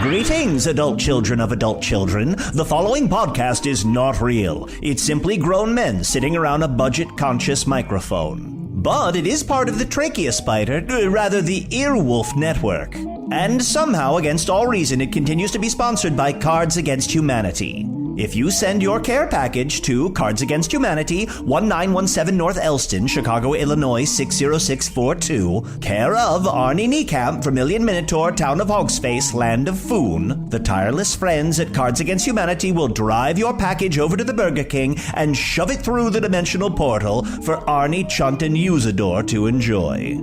Greetings, adult children of adult children. The following podcast is not real. It's simply grown men sitting around a budget-conscious microphone. But it is part of the Tracheospider, the Earwolf network. And somehow, against all reason, it continues to be sponsored by Cards Against Humanity. If you send your care package to Cards Against Humanity, 1917 North Elston, Chicago, Illinois, 60642, care of Arnie Niekamp, Vermilion Minotaur, Town of Hogsface, Land of Foon, the tireless friends at Cards Against Humanity will drive your package over to the Burger King and shove it through the dimensional portal for Arnie, Chunt, and Usidore to enjoy.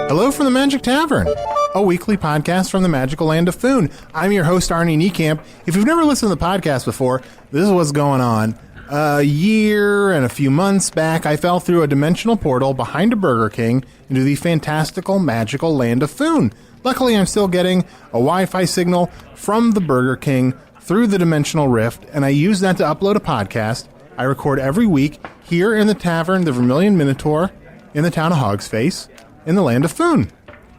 Hello from the Magic Tavern, a weekly podcast from the magical land of Foon. I'm your host, Arnie Niekamp. If you've never listened to the podcast before, this is what's going on. A year and a few months back, I fell through a dimensional portal behind a Burger King into the fantastical, magical land of Foon. Luckily, I'm still getting a Wi-Fi signal from the Burger King through the dimensional rift, and I use that to upload a podcast I record every week here in the Tavern, the Vermilion Minotaur, in the town of Hogsface, in the land of Foon.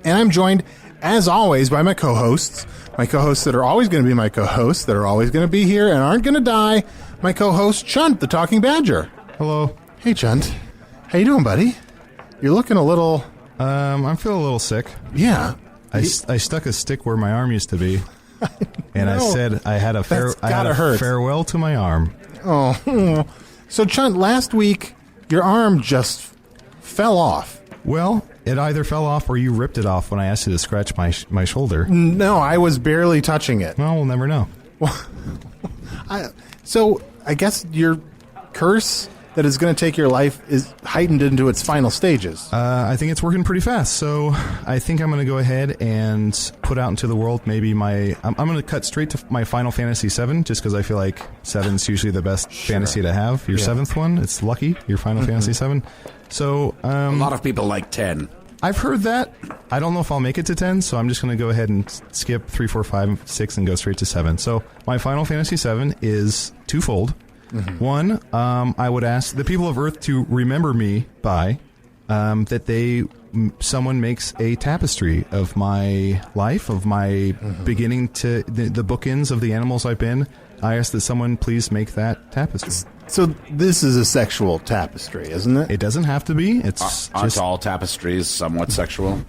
And I'm joined, as always, by my co-hosts that are always going to be my co-hosts, that are always going to be here and aren't going to die. My co-host, Chunt, the Talking Badger. Hello. Hey, Chunt. How you doing, buddy? You're looking a little... I'm feeling a little sick. Yeah. I stuck a stick where my arm used to be, and I said I had a farewell to my arm. Oh. So, Chunt, last week, your arm just fell off. Well, it either fell off or you ripped it off when I asked you to scratch my shoulder. No, I was barely touching it. Well, we'll never know. So, I guess your curse that is going to take your life is heightened into its final stages. I think it's working pretty fast, so I think I'm going to go ahead and put out into the world maybe I'm going to cut straight to my Final Fantasy VII, just because I feel like 7's usually the best fantasy to have. Your 7th one, it's lucky, your Final Fantasy VII. So, a lot of people like 10. I've heard that. I don't know if I'll make it to 10, so I'm just going to go ahead and skip 3, 4, 5, 6, and go straight to 7. So my Final Fantasy VII is twofold. Mm-hmm. One, I would ask the people of Earth to remember me by that someone makes a tapestry of my life, of my beginning to the bookends of the animals I've been. I ask that someone please make that tapestry. So this is a sexual tapestry, isn't it? It doesn't have to be. Aren't all tapestries somewhat sexual?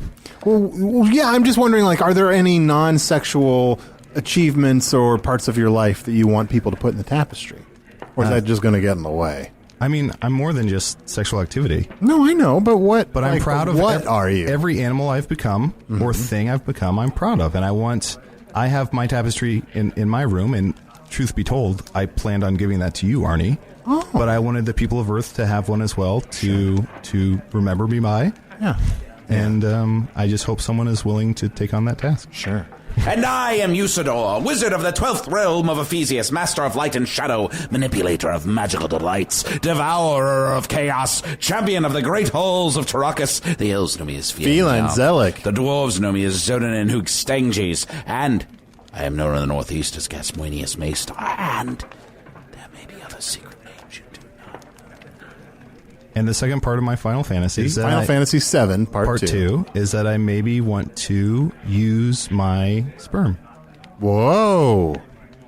Well, yeah, I'm just wondering, are there any non-sexual achievements or parts of your life that you want people to put in the tapestry? Or is that just going to get in the way? I mean, I'm more than just sexual activity. No, I know, but what? But I'm proud of what are you? Every animal I've become or thing I've become, I'm proud of. And I have my tapestry in my room, and truth be told, I planned on giving that to you, Arnie. Oh. But I wanted the people of Earth to have one as well to remember me by. Yeah. And I just hope someone is willing to take on that task. Sure. And I am Usidore, wizard of the 12th realm of Ephesius, master of light and shadow, manipulator of magical delights, devourer of chaos, champion of the great halls of Tarakas. The elves know me as Feline Zelik. The dwarves know me as Zodan and Hoogstanges. And I am known in the northeast as Gasmoenius Maester. And there may be other secret names you do not know. And the second part of my Final Fantasy Fantasy VII, Part 2, is that I maybe want to use my sperm. Whoa.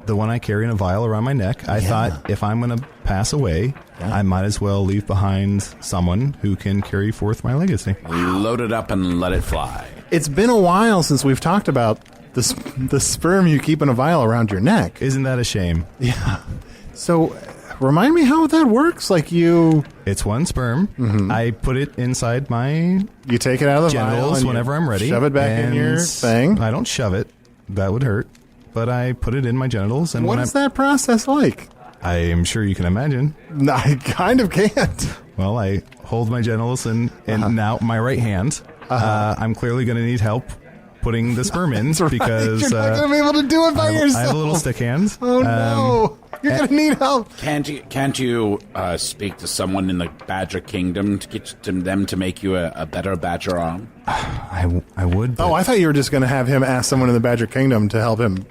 The one I carry in a vial around my neck. I thought if I'm going to pass away, I might as well leave behind someone who can carry forth my legacy. Load it up and let it fly. It's been a while since we've talked about the sperm you keep in a vial around your neck. Isn't that a shame? Yeah. So... remind me how that works. It's one sperm. Mm-hmm. I put it inside my... You take it out of the genitals whenever I'm ready. Shove it back in your thing. I don't shove it. That would hurt. But I put it in my genitals. And what is that process like? I am sure you can imagine. I kind of can't. Well, I hold my genitals and now my right hand. I'm clearly going to need help putting the sperm in because you're not going to be able to do it by yourself. I have a little stick hand. Oh no! You're going to need help. Can't you speak to someone in the Badger Kingdom to get them to make you a better badger arm? I would. But I thought you were just going to have him ask someone in the Badger Kingdom to help him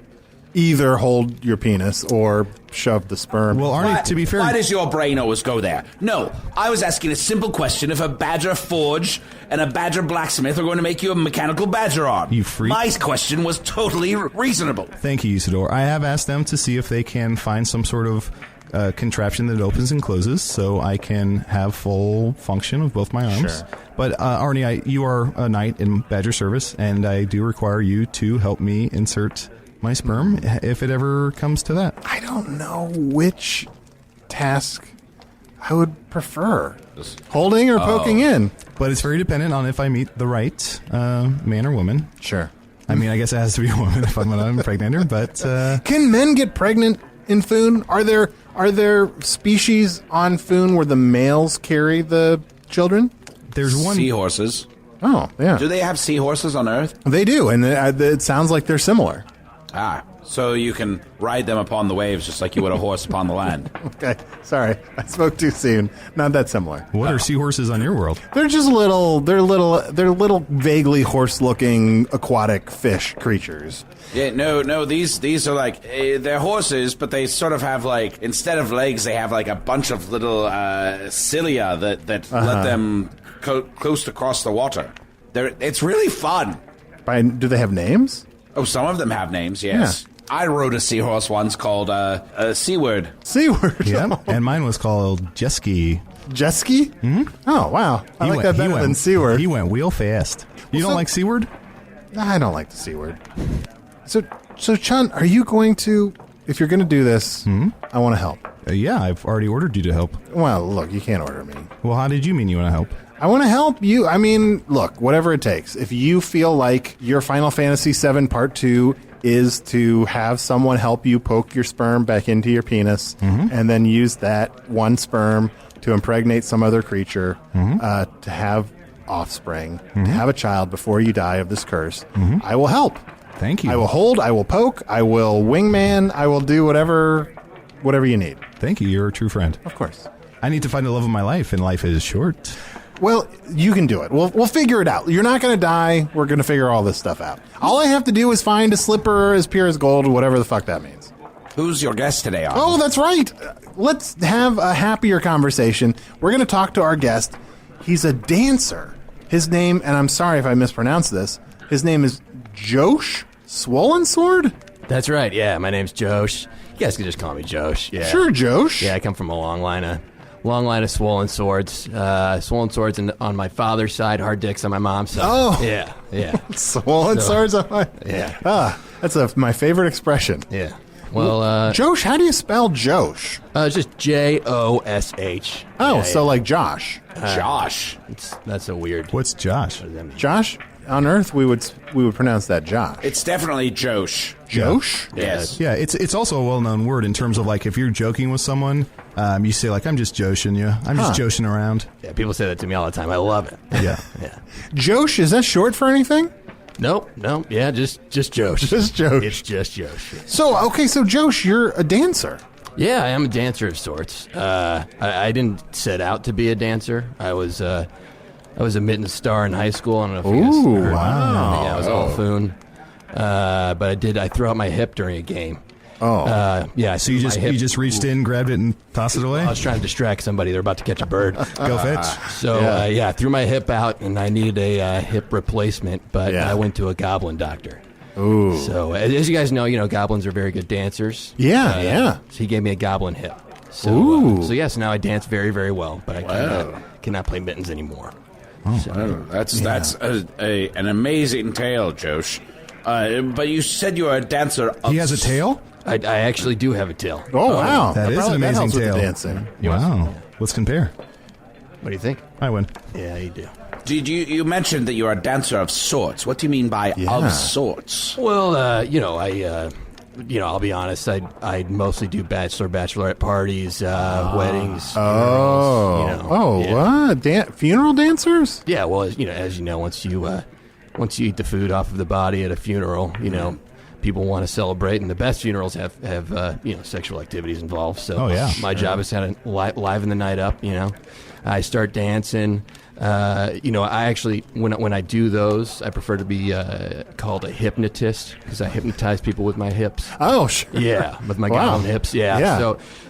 either hold your penis or shove the sperm. Well, Arnie, to be fair... Why does your brain always go there? No, I was asking a simple question. If a badger forge and a badger blacksmith are going to make you a mechanical badger arm. You freak. My question was totally reasonable. Thank you, Usidore. I have asked them to see if they can find some sort of contraption that opens and closes so I can have full function of both my arms. Sure. But, Arnie, you are a knight in badger service, and I do require you to help me insert my sperm if it ever comes to that. I don't know which task I would prefer. Holding or poking in? But it's very dependent on if I meet the right man or woman. Sure. I mean, I guess it has to be a woman if I'm going to impregnate her, but... Can men get pregnant in Foon? Are there species on Foon where the males carry the children? There's one... Seahorses. Oh, yeah. Do they have seahorses on Earth? They do, and it sounds like they're similar. So you can ride them upon the waves just like you would a horse upon the land. Okay, sorry. I spoke too soon. Not that similar. What are seahorses on your world? They're just they're little vaguely horse-looking aquatic fish creatures. Yeah, no, these are like, they're horses, but they sort of have like, instead of legs, they have like a bunch of little cilia that let them coast across the water. It's really fun. Do they have names? Oh, some of them have names, yes. Yeah. I rode a seahorse once called Seaward. Seaward? Yeah, and mine was called Jesky. Jesky? Mm-hmm. Oh, wow. I like that better than Seaward. He went wheel fast. You don't like Seaward? I don't like the Seaward. So Chunt, are you going to, if you're going to do this, I want to help. Yeah, I've already ordered you to help. Well, look, you can't order me. Well, how did you mean you want to help? I want to help you. I mean, look, whatever it takes. If you feel like your Final Fantasy VII Part 2 is to have someone help you poke your sperm back into your penis and then use that one sperm to impregnate some other creature, to have offspring, to have a child before you die of this curse, I will help. Thank you. I will hold, I will poke, I will wingman, I will do whatever you need. Thank you. You're a true friend. Of course. I need to find the love of my life, and life is short. Well, you can do it. We'll figure it out. You're not going to die. We're going to figure all this stuff out. All I have to do is find a slipper as pure as gold, whatever the fuck that means. Who's your guest today, Arnie? Oh, that's right. Let's have a happier conversation. We're going to talk to our guest. He's a dancer. His name, and I'm sorry if I mispronounced this, his name is Josh Swollensword? That's right, yeah. My name's Josh. You guys can just call me Josh. Yeah. Sure, Josh. Yeah, I come from a long line of swollen swords. Swollen swords on my father's side, hard dicks on my mom's side. Oh. Yeah. Swollen swords on my... Yeah. That's my favorite expression. Yeah. Well, Josh, how do you spell Josh? it's just Josh. Oh, yeah, so like Josh. Josh. That's a weird... What's Josh? What does that mean? Josh? On Earth, we would pronounce that Josh. It's definitely Josh. Josh? Yes. Yeah, it's also a well-known word in terms of, like, if you're joking with someone, you say, like, I'm just joshing you. I'm just joshing around. Yeah, people say that to me all the time. I love it. Yeah. Yeah. Josh, is that short for anything? Nope. Yeah, just Josh. Just Josh. It's just Josh. So Josh, you're a dancer. Yeah, I am a dancer of sorts. I didn't set out to be a dancer. I was a mittens star in high school. I don't know if you guys heard. Wow. Yeah, I was all Foon. But I threw out my hip during a game. Oh. Yeah. So you just reached in, grabbed it, and tossed it away? I was trying to distract somebody. They're about to catch a bird. Go fetch. So, I threw my hip out, and I needed a hip replacement, but I went to a goblin doctor. Ooh. So, as you guys know, goblins are very good dancers. Yeah. So he gave me a goblin hip. So, so now I dance very, very well, but I cannot play mittens anymore. That's an amazing tale, Josh. But you said you are a dancer. He has a tail? I actually do have a tail. Oh, wow. That is an amazing helps with tale. the dancing. Wow. Let's compare. What do you think? I win. Yeah, you do. You mentioned that you're a dancer of sorts. What do you mean by of sorts? Well, I'll be honest. I mostly do bachelorette parties, weddings. What? Funeral dancers? Yeah. Well, as you know, once you eat the food off of the body at a funeral, people want to celebrate, and the best funerals have sexual activities involved. So my job is to liven the night up. I start dancing. I actually, when I do those, I prefer to be called a hypnotist because I hypnotize people with my hips. Oh, sure. Yeah, with my goblin hips. Yeah.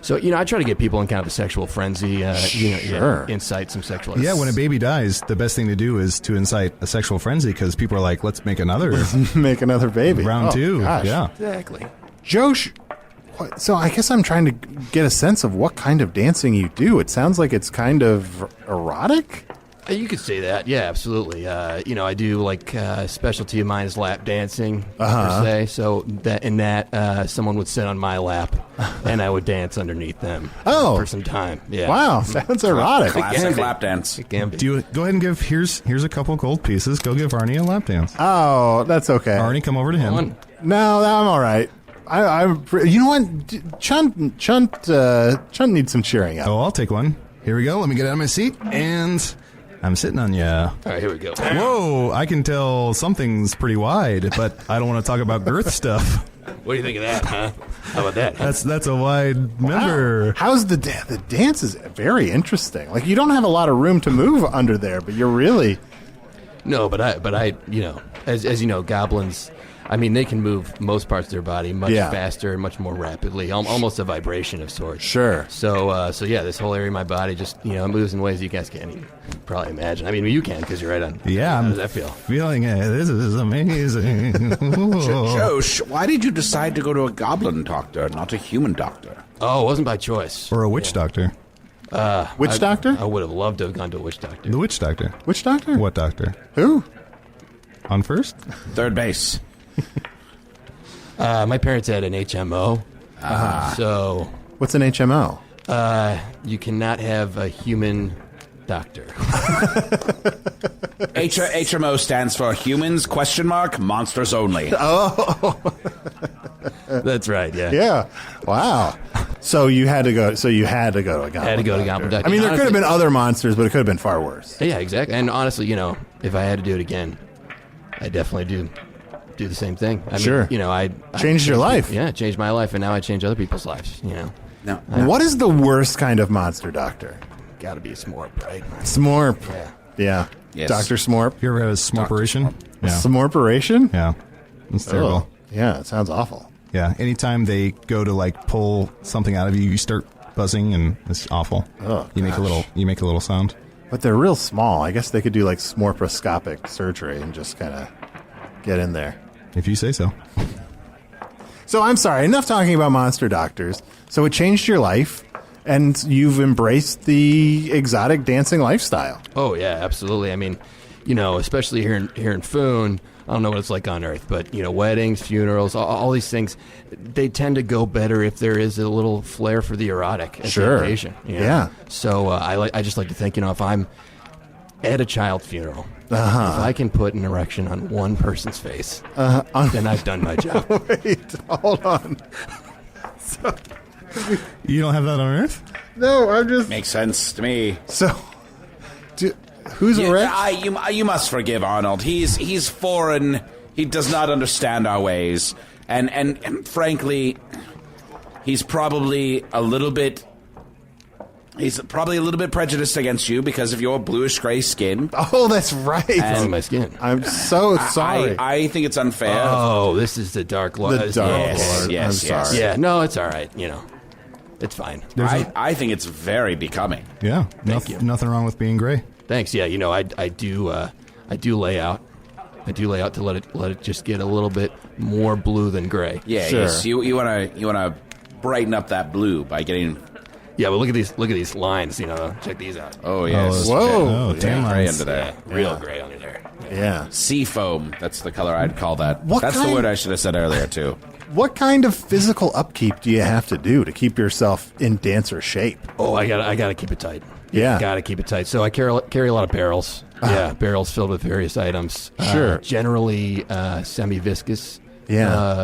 So I try to get people in kind of a sexual frenzy. Incite some sexual. Yeah, when a baby dies, the best thing to do is to incite a sexual frenzy because people are like, let's make another. Make another baby. Round 2. Gosh. Yeah. Exactly. Josh, so I guess I'm trying to get a sense of what kind of dancing you do. It sounds like it's kind of erotic. You could say that, yeah, absolutely. I do like specialty of mine is lap dancing per se. So someone would sit on my lap, and I would dance underneath them for some time. Yeah. Wow, sounds erotic. Classic lap dance. It can be. Go ahead and give. Here's a couple gold pieces. Go give Arnie a lap dance. Oh, that's okay. Arnie, come over to him. No, I'm all right. You know what? Chunt needs some cheering up. Oh, I'll take one. Here we go. Let me get out of my seat and. I'm sitting on you. All right, here we go. Whoa, I can tell something's pretty wide, but I don't want to talk about girth stuff. What do you think of that, huh? How about that? That's a wide member. How's the dance is very interesting. Like, you don't have a lot of room to move under there, but you're really... No, but I as you know, goblins... I mean, they can move most parts of their body much faster, much more rapidly, almost a vibration of sorts. Sure. So this whole area of my body just, moves in ways you guys can't even probably imagine. I mean, you can because you're right on. Yeah. How does that feel? Feeling it. This is amazing. Josh, why did you decide to go to a goblin doctor, not a human doctor? Oh, it wasn't by choice. Or a witch doctor. Witch doctor? I would have loved to have gone to a witch doctor. The witch doctor. Which doctor? What doctor? Who? On first? Third base. My parents had an HMO. So... What's an HMO? You cannot have a human doctor. HMO stands for humans, ? Monsters only. Oh. That's right, yeah. Yeah. Wow. So you had to go to a goblin doctor. Had to go to a goblin doctor. I mean, there could have been other monsters, but it could have been far worse. Yeah, exactly. And honestly, if I had to do it again, I definitely do the same thing. I mean, I changed your life. Yeah, changed my life, and now I change other people's lives. No. What is the worst kind of monster doctor? Got to be a smorp, right? Smorp. Yeah. Yes. Dr. Smorp. You ever had a smorperation? Yeah. Smorperation? Yeah. It's terrible. Yeah, it sounds awful. Yeah. Anytime they go to pull something out of you, you start buzzing, and it's awful. Oh, you make a little sound. But they're real small. I guess they could do smorposcopic surgery and just kind of get in there. If you say so. So I'm sorry, enough talking about monster doctors. So it changed your life, and you've embraced the exotic dancing lifestyle. Oh yeah, absolutely. I mean, especially here in Foon, I don't know what it's like on Earth, but weddings, funerals, all these things, they tend to go better if there is a little flair for the erotic at the occasion. Yeah. So I just like to think, if I'm at a child funeral, if I can put an erection on one person's face, then I've done my job. Wait, hold on. So, you don't have that on Earth? No, I'm just... Makes sense to me. So, who's erect? You must forgive Arnold. He's foreign. He does not understand our ways. And frankly, he's probably a little bit... He's probably a little bit prejudiced against you because of your bluish-gray skin. Oh, that's right. And my skin. I'm so sorry. I think it's unfair. Oh, this is the Dark Lord. The Dark Lord. Yes. I'm sorry. Yeah, no, it's all right. It's fine. I think it's very becoming. Yeah. Thank you. Nothing wrong with being gray. Thanks. Yeah, I do lay out. I do lay out to let it just get a little bit more blue than gray. Yeah. Sure. Yes. You wanna brighten up that blue by getting... Yeah, but look at these lines, check these out. Oh, yes. Whoa. Oh, tan Gray lines. under there. Real gray under there. Yeah. Sea foam. That's the color I'd call that. That's kind- the word I should have said earlier, too. What kind of physical upkeep do you have to do to keep yourself in dancer shape? Oh, I gotta keep it tight. Yeah. Gotta keep it tight. So I carry a lot of barrels. Yeah, barrels filled with various items. Sure. Generally semi-viscous.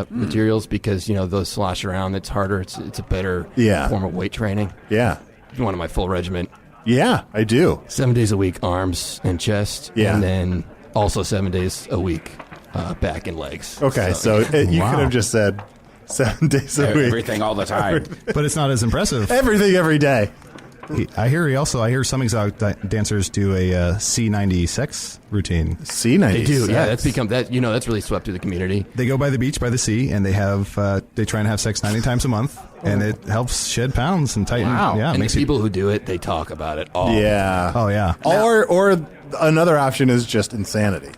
Materials because those slosh around. It's harder. It's a better form of weight training. Yeah. One of my full regiment. Yeah, I do. 7 days a week, arms and chest. Yeah. And then also 7 days a week, back and legs. Okay, so you could have just said 7 days a week. Everything all the time. But it's not as impressive. Everything every day. I hear some exotic dancers do a C96 routine. C96. They do, yeah. That's become that. That's really swept through the community. They go by the beach by the sea, and they try and have sex 90 times a month, and it helps shed pounds and tighten. Wow. Yeah, And the people who do it, they talk about it all. Yeah. Oh yeah. Or another option is just insanity,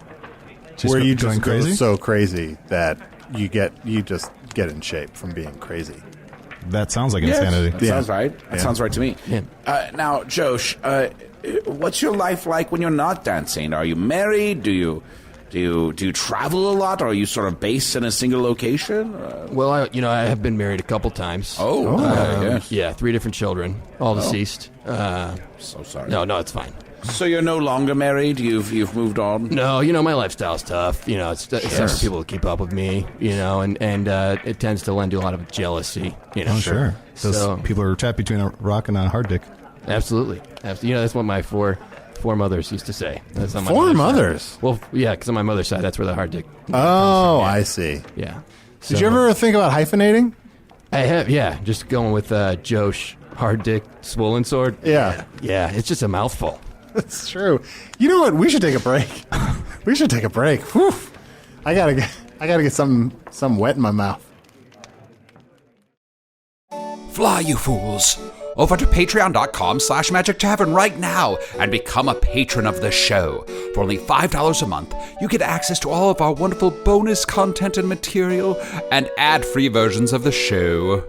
where you just go so crazy that you just get in shape from being crazy. That sounds like insanity. That sounds right. That sounds right to me. Yeah. Now, Josh, what's your life like when you're not dancing? Are you married? Do you travel a lot? Or are you sort of based in a single location? Well, I have been married a couple times. Yes. Yeah, 3 different children, all deceased. So sorry. No, it's fine. So you're no longer married? You've moved on? No, my lifestyle's tough. It's tough for people to keep up with me, and it tends to lend to a lot of jealousy, Oh, sure. So people are trapped between a rock and a hard dick. Absolutely. That's what my four mothers used to say. That's on my 4 mother's mothers? side. Well, yeah, because on my mother's side, that's where the hard dick. Oh, I see. Yeah. Did you ever think about hyphenating? I have, yeah. Just going with Josh, hard dick, Swollensword. Yeah. Yeah, it's just a mouthful. That's true. You know what? We should take a break. Whew. I gotta get some wet in my mouth. Fly, you fools! Over to patreon.com/Magic Tavern right now and become a patron of the show. For only $5 a month, you get access to all of our wonderful bonus content and material and ad-free versions of the show.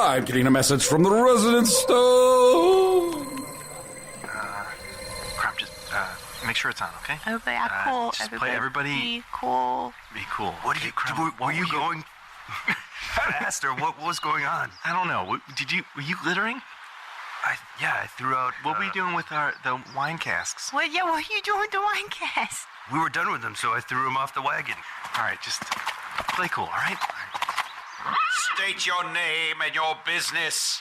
I'm getting a message from the resident stove. Krom, just make sure it's on, okay? Everybody act cool. Just Everybody play everybody. be cool. Be cool. What are you, Krom, were you going fast, or what was going on? I don't know. Were you littering? I threw out. What were you doing with the wine casks? What are you doing with the wine cast? We were done with them, so I threw them off the wagon. All right, just play cool, all right? State your name and your business.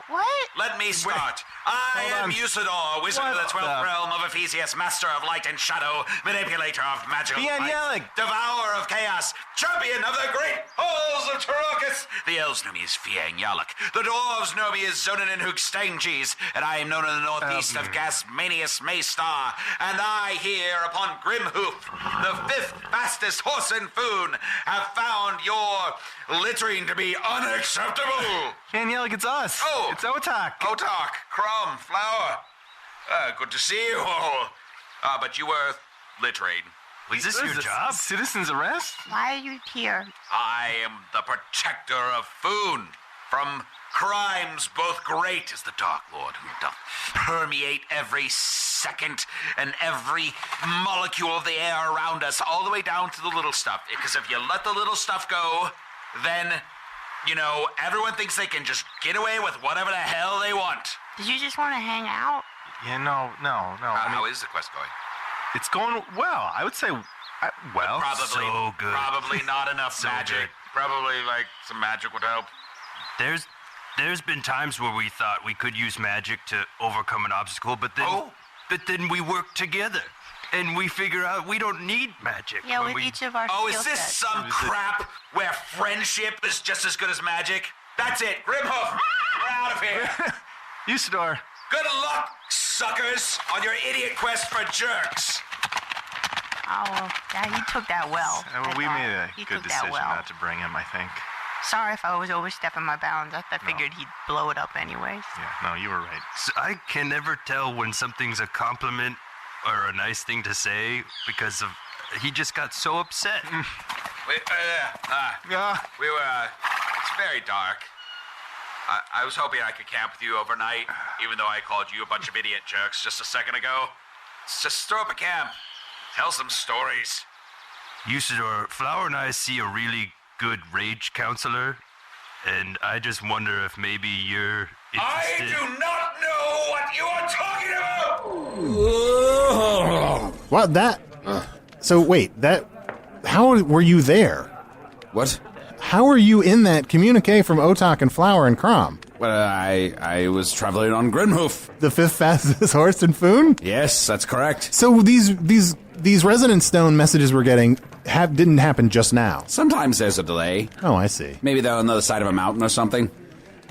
What? Let me start. I am Usidore, wizard of the 12th realm of Ephesius, master of light and shadow, manipulator of magical light, devourer of chaos, champion of the great halls of Tarokas. The elves know me as Fiang-Yalak. The dwarves know me as Zonin and Hookstangis, and I am known in the northeast of Gasmanius Maystar. And I here upon Grimhoof, the 5th fastest horse in Foon, have found your littering to be unacceptable. Fiang-Yalak, it's us. Oh, it's Otok. Otok, Krom, Flower. Good to see you all. But you were littering. Is this your job? Citizen's arrest? Why are you here? I am the protector of Foon from crimes both great as the Dark Lord, who doth permeate every second and every molecule of the air around us, all the way down to the little stuff. Because if you let the little stuff go, then, everyone thinks they can just get away with whatever the hell they want. Did you just want to hang out? Yeah, no. How is the quest going? It's going well. I would say, Probably, so good. Probably not enough So magic. good. Probably, some magic would help. There's been times where we thought we could use magic to overcome an obstacle, but then we work together. And we figure out we don't need magic. Yeah, with each of our is skill this sets. some crap where friendship is just as good as magic? That's it. Grimhoof, we're out of here. Usidore. Good luck, suckers, on your idiot quest for jerks. Oh, yeah, he took that well. We made a He good took that decision well. not to bring him, I think. Sorry if I was overstepping my bounds. I figured he'd blow it up anyways. Yeah, no, you were right. So I can never tell when something's a compliment or a nice thing to say because he just got so upset. It's very dark. I was hoping I could camp with you overnight, even though I called you a bunch of idiot jerks just a second ago. Just throw up a camp. Tell some stories. Usidore, Flower and I see a really good rage counselor, and I just wonder if maybe you're interested. I do not know what you are talking about! Well, so wait, how were you there? What? How are you in that communique from Otok and Flower and Krom? Well, I was traveling on Grimhoof. The 5th fastest horse in Foon? Yes, that's correct. So these Resonant Stone messages we're getting didn't happen just now. Sometimes there's a delay. Oh, I see. Maybe they're on the other side of a mountain or something.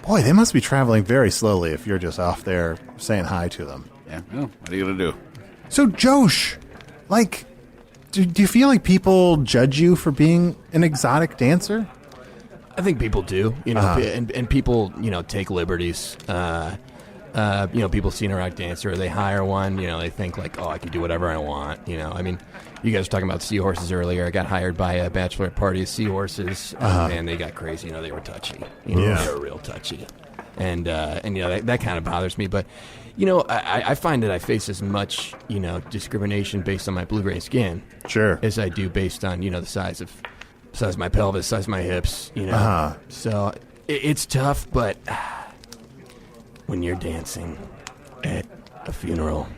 Boy, they must be traveling very slowly if you're just off there saying hi to them. Yeah, well, what are you going to do? So, Josh, like, do you feel like people judge you for being an exotic dancer? I think people do, and people, take liberties. People see an erotic dancer, they hire one, they think like, oh, I can do whatever I want, I mean, you guys were talking about seahorses earlier. I got hired by a bachelorette party of seahorses, and they got crazy, they were touchy, they were real touchy, and that kind of bothers me, but, I find that I face as much, discrimination based on my blue-gray skin, sure, as I do based on, the size of my pelvis, size of my hips, so it's tough, but when you're dancing at a funeral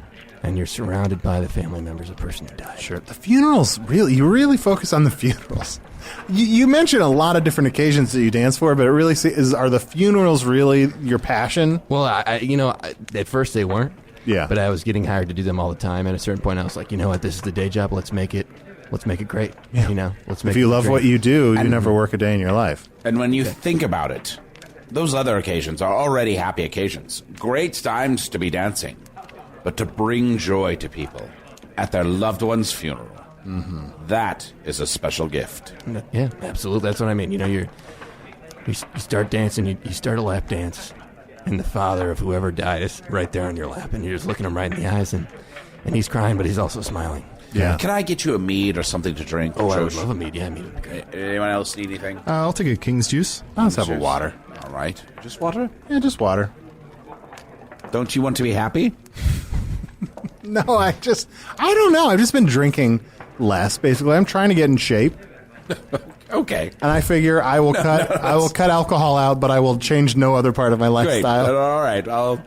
and you're surrounded by the family members of the person who died. Sure. The funerals, you really focus on the funerals. You mentioned a lot of different occasions that you dance for, but it really are the funerals really your passion? Well, at first they weren't. Yeah. But I was getting hired to do them all the time. At a certain point, I was like, you know what? This is the day job. Let's make it great. Yeah. Let's make if you it love great. what you do, you never work a day in your life. And when you think about it, those other occasions are already happy occasions. Great times to be dancing. But to bring joy to people at their loved one's funeral, that is a special gift. Yeah, absolutely. That's what I mean. You start dancing, you start a lap dance, and the father of whoever died is right there on your lap, and you're just looking him right in the eyes, and he's crying, but he's also smiling. Yeah. Can I get you a mead or something to drink? Oh, I would love a mead. Yeah, a mead would be great. Anyone else need anything? I'll take a King's Juice. Let's have a water. All right. Just water? Yeah, just water. Don't you want to be happy? No, I don't know. I've just been drinking less, basically. I'm trying to get in shape. Okay. And I figure I will cut alcohol out, but I will change no other part of my lifestyle. Great. All right.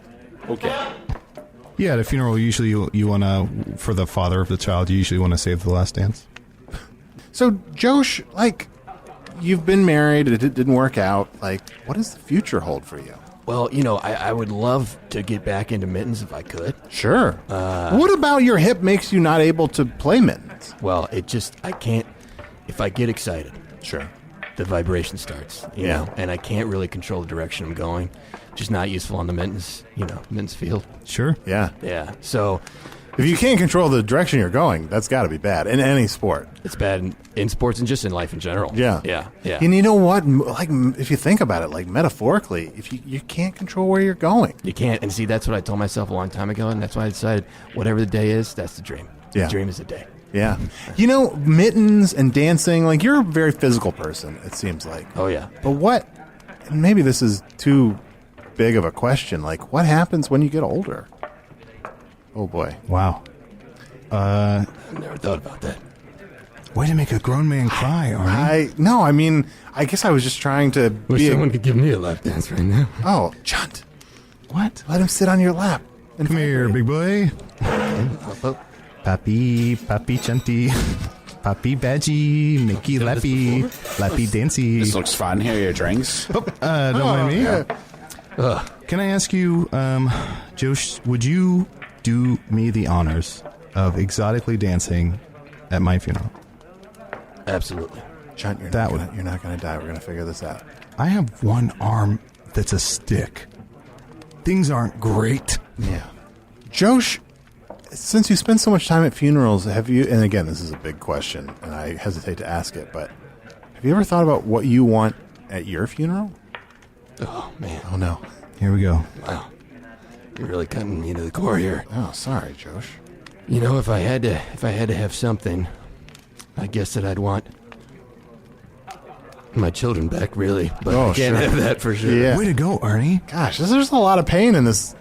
Okay. Yeah, at a funeral, usually you want to, for the father of the child, you usually want to save the last dance. So, Josh, you've been married, it didn't work out. What does the future hold for you? Well, I would love to get back into mittens if I could. Sure. What about your hip makes you not able to play mittens? Well, I can't, if I get excited. Sure. The vibration starts, you know, and I can't really control the direction I'm going. Just not useful on the mittens, mittens field. Sure. Yeah. Yeah. So if you can't control the direction you're going, that's got to be bad in any sport. It's bad in sports and just in life in general. Yeah. Yeah. Yeah. And you know what? If you think about it, metaphorically, if you can't control where you're going. You can't. And see, that's what I told myself a long time ago, and that's why I decided whatever the day is, that's the dream. Yeah. The dream is the day. Yeah. Mittens and dancing, you're a very physical person, it seems like. Oh, yeah. But and maybe this is too big of a question, what happens when you get older? Oh, boy. Wow. I never thought about that. Way to make a grown man cry, Arnie. I guess I was just trying to Wish someone could give me a lap dance right now. Oh, Chunt. What? Let him sit on your lap. Come here, big boy. Papi Chunty. Papi Badgie. Mickey Lappy Dancy. This looks fun. Here are your drinks. Don't mind me. Yeah. Can I ask you, Josh, would you do me the honors of exotically dancing at my funeral? Absolutely. Chunt, you're not going to die. We're going to figure this out. I have one arm that's a stick. Things aren't great. Yeah. Josh, since you spend so much time at funerals, have you, and again, this is a big question, and I hesitate to ask it, but have you ever thought about what you want at your funeral? Oh, man. Oh, no. Here we go. Wow. You're really cutting me to the core here. Oh, sorry, Josh. If I had to have something, I guess that I'd want my children back, really. But I can't have that for sure. Yeah. Way to go, Arnie. Gosh, there's a lot of pain in this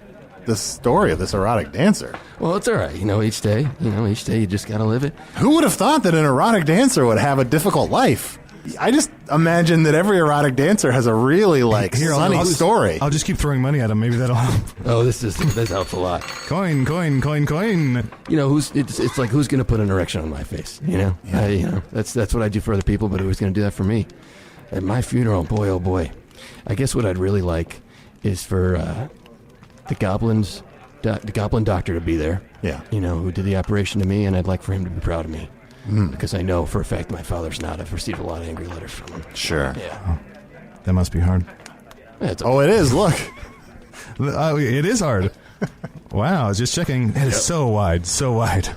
story of this erotic dancer. Well, it's all right. Each day you just got to live it. Who would have thought that an erotic dancer would have a difficult life? I just imagine that every erotic dancer has a really sunny story. I'll just keep throwing money at him. Maybe that'll help. Oh, this helps a lot. Coin. It's like who's going to put an erection on my face? Yeah. That's what I do for other people, but who's going to do that for me? At my funeral, boy, oh boy. I guess what I'd really like is for the goblin doctor to be there. Yeah. Who did the operation to me, and I'd like for him to be proud of me. Because I know for a fact my father's not. I've received a lot of angry letters from him. Sure. Yeah. Oh, that must be hard. It is. Look. It is hard. Wow, just checking. It is so wide, so wide.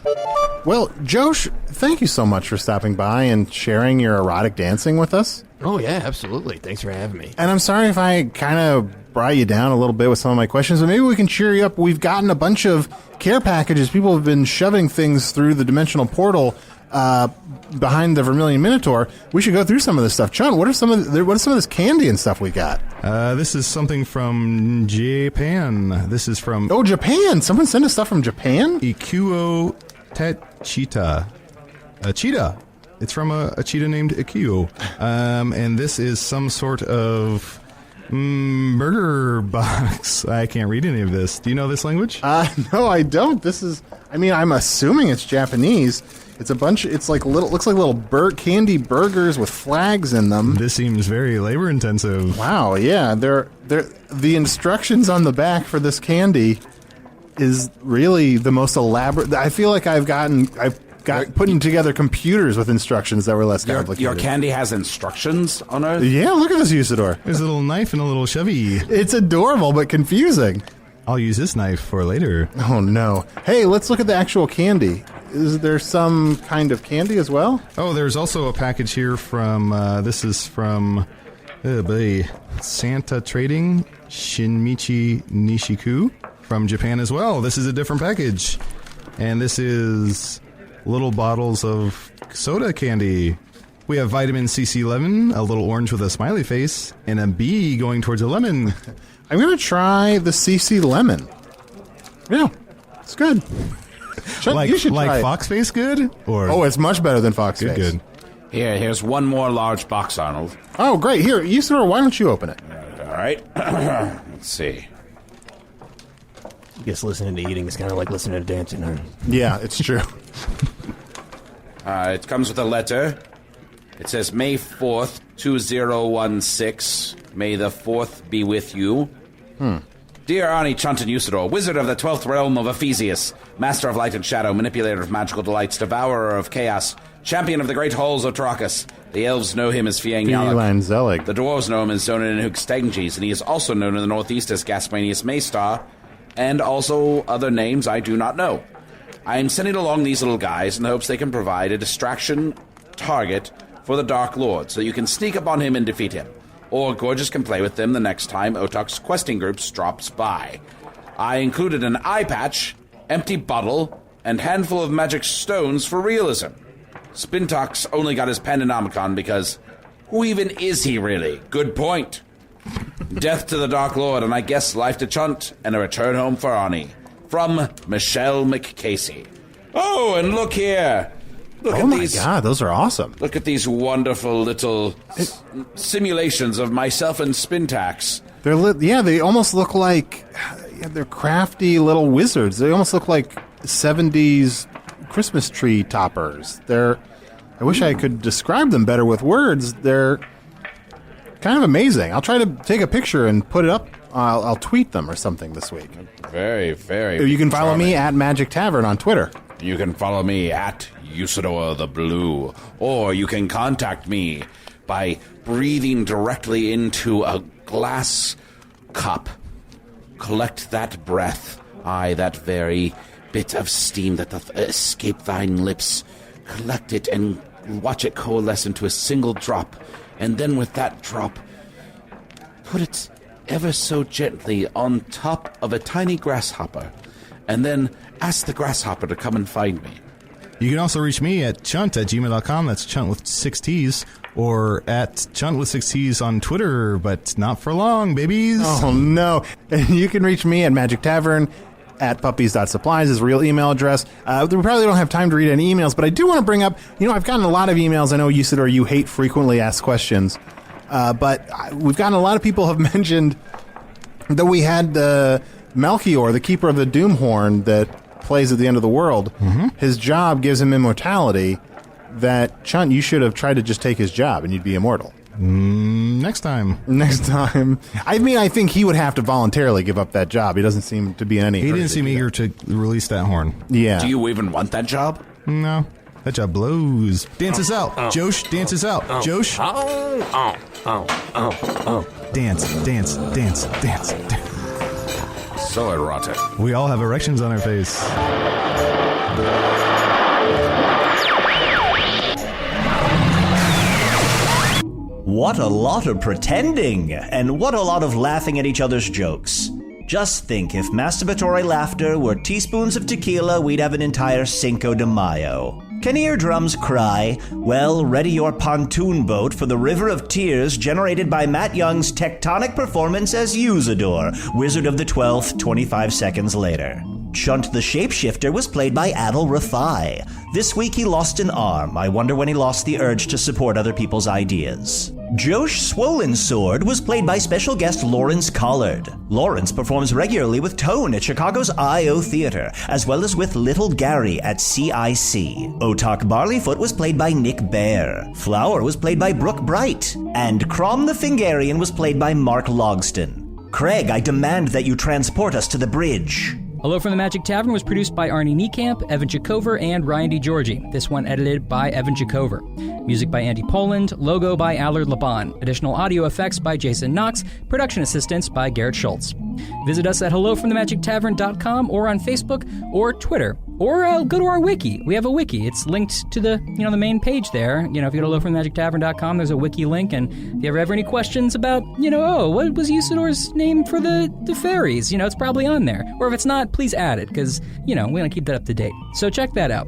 Well, Josh, thank you so much for stopping by and sharing your erotic dancing with us. Oh, yeah, absolutely. Thanks for having me. And I'm sorry if I kind of brought you down a little bit with some of my questions, but maybe we can cheer you up. We've gotten a bunch of care packages. People have been shoving things through the dimensional portal behind the Vermilion Minotaur. We should go through some of this stuff. Chunt, what is some of this candy and stuff we got? This is something from Japan. This is from... Oh, Japan! Someone sent us stuff from Japan? Ikuo Techita. A cheetah. It's from a cheetah named Ikuo. And this is some sort of burger box. I can't read any of this. Do you know this language? No, I don't. I'm assuming it's Japanese. It's a bunch. It's like looks like little candy burgers with flags in them. This seems very labor intensive. Wow. Yeah. The instructions on the back for this candy is really the most elaborate. I feel like I've got putting together computers with instructions that were less complicated. Your candy has instructions on it? Yeah. Look at this, Usidore. There's a little knife and a little shovey. It's adorable but confusing. I'll use this knife for later. Oh no. Hey, let's look at the actual candy. Is there some kind of candy as well? Oh, there's also a package here from, this is from, Santa Trading, Shinmichi Nishiku, from Japan as well. This is a different package. And this is little bottles of soda candy. We have vitamin CC11, a little orange with a smiley face, and a bee going towards a lemon. I'm going to try the CC lemon. Yeah, it's good. You should try Fox Face good? Oh, it's much better than Fox Face. Good. Here's one more large box, Arnold. Oh, great. Here, Usidore, why don't you open it? All right. Let's see. I guess listening to eating is kind of like listening to dancing, huh? Yeah, it's true. It comes with a letter. It says, May 4th, 2016. May the 4th be with you. Dear Arnie, Chunt, and Usidore, wizard of the 12th realm of Ephesius, master of light and shadow, manipulator of magical delights, devourer of chaos, champion of the great halls of Tarakas. The elves know him as Fiang Yalak. The dwarves know him as Zonin and Hugstangis, and he is also known in the northeast as Gasmanius Maystar, and also other names I do not know. I am sending along these little guys in the hopes they can provide a distraction target for the Dark Lord, so you can sneak upon him and defeat him. Or Gorgeous can play with them the next time Otok's questing groups drops by. I included an eye patch, empty bottle, and handful of magic stones for realism. Spintox only got his Pandanomicon because who even is he really? Good point. Death to the Dark Lord, and I guess life to Chunt, and a return home for Arnie. From Michelle McCasey. Oh, and look here. Look at these. Oh my God, those are awesome. Look at these wonderful little simulations of myself and Spintax. They almost look like they're crafty little wizards. They almost look like 70s Christmas tree toppers. I wish I could describe them better with words. They're kind of amazing. I'll try to take a picture and put it up. I'll tweet them or something this week. Very, very. You can follow me at Magic Tavern on Twitter. You can follow me at Usidore the Blue, or you can contact me by breathing directly into a glass cup. Collect that breath, that very bit of steam that doth escape thine lips. Collect it and watch it coalesce into a single drop, and then with that drop, put it ever so gently on top of a tiny grasshopper, and then ask the grasshopper to come and find me. You can also reach me at chunt@gmail.com. That's Chunt with 6 T's. Or at Chunt with 6 T's on Twitter, but not for long, babies. Oh, no. You can reach me at Magic Tavern at puppies.supplies, his real email address. We probably don't have time to read any emails, but I do want to bring up, I've gotten a lot of emails. I know, Usidore, you hate frequently asked questions. But we've gotten a lot of people have mentioned that we had Melchior, the keeper of the Doomhorn that plays at the end of the world. Mm-hmm. His job gives him immortality. That Chunt, you should have tried to just take his job and you'd be immortal. Next time. I mean, I think he would have to voluntarily give up that job. He doesn't seem to be in any. He didn't seem eager to release that horn. Yeah. Do you even want that job? No. That job blows. Dance us out. Josh, dance us out. Josh. Dance. So erotic. We all have erections on our face. What a lot of pretending, and what a lot of laughing at each other's jokes. Just think, if masturbatory laughter were teaspoons of tequila, we'd have an entire Cinco de Mayo. Can eardrums cry? Well, ready your pontoon boat for the river of tears generated by Matt Young's tectonic performance as Usidore, Wizard of the 12th, 25 seconds later. Chunt the Shapeshifter was played by Adal Rifai. This week he lost an arm. I wonder when he lost the urge to support other people's ideas. Josh Swollensword was played by special guest Lawrence Collerd. Lawrence performs regularly with Tone at Chicago's I.O. Theater, as well as with Little Gary at CIC. Otok Barleyfoot was played by Nick Baer. Flower was played by Brooke Breit. And Krom the Fingarian was played by Mark Logsdon. Craig, I demand that you transport us to the bridge. Hello from the Magic Tavern was produced by Arnie Niekamp, Evan Jacover, and Ryan DiGiorgi. This one edited by Evan Jacover. Music by Andy Poland, logo by Allard Laban. Additional audio effects by Jason Knox, production assistance by Garrett Schultz. Visit us at hellofromthemagictavern.com or on Facebook or Twitter. Or go to our wiki. We have a wiki. It's linked to the the main page there. If you go to hellofromthemagictavern.com, there's a wiki link. And if you ever have any questions about, what was Usidore's name for the fairies? It's probably on there. Or if it's not, please add it, because, we want to keep that up to date. So check that out.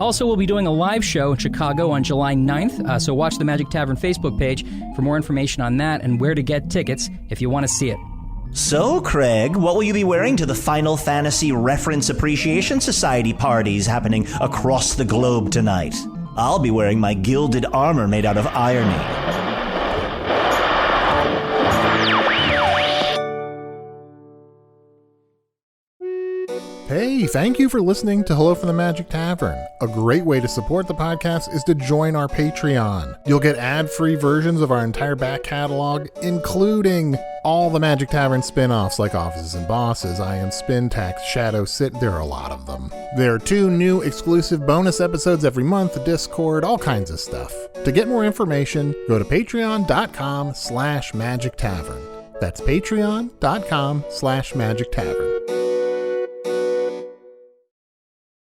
Also, we'll be doing a live show in Chicago on July 9th, so watch the Magic Tavern Facebook page for more information on that and where to get tickets if you want to see it. So, Craig, what will you be wearing to the Final Fantasy Reference Appreciation Society parties happening across the globe tonight? I'll be wearing my gilded armor made out of irony. Hey, thank you for listening to Hello from the Magic Tavern. A great way to support the podcast is to join our Patreon. You'll get ad-free versions of our entire back catalog, including all the Magic Tavern spin-offs like Offices and Bosses, I Am Spin Tax, Shadow Sit. There are a lot of them. There are 2 new exclusive bonus episodes every month, Discord, all kinds of stuff. To get more information, go to patreon.com/Magic Tavern. That's patreon.com/Magic Tavern.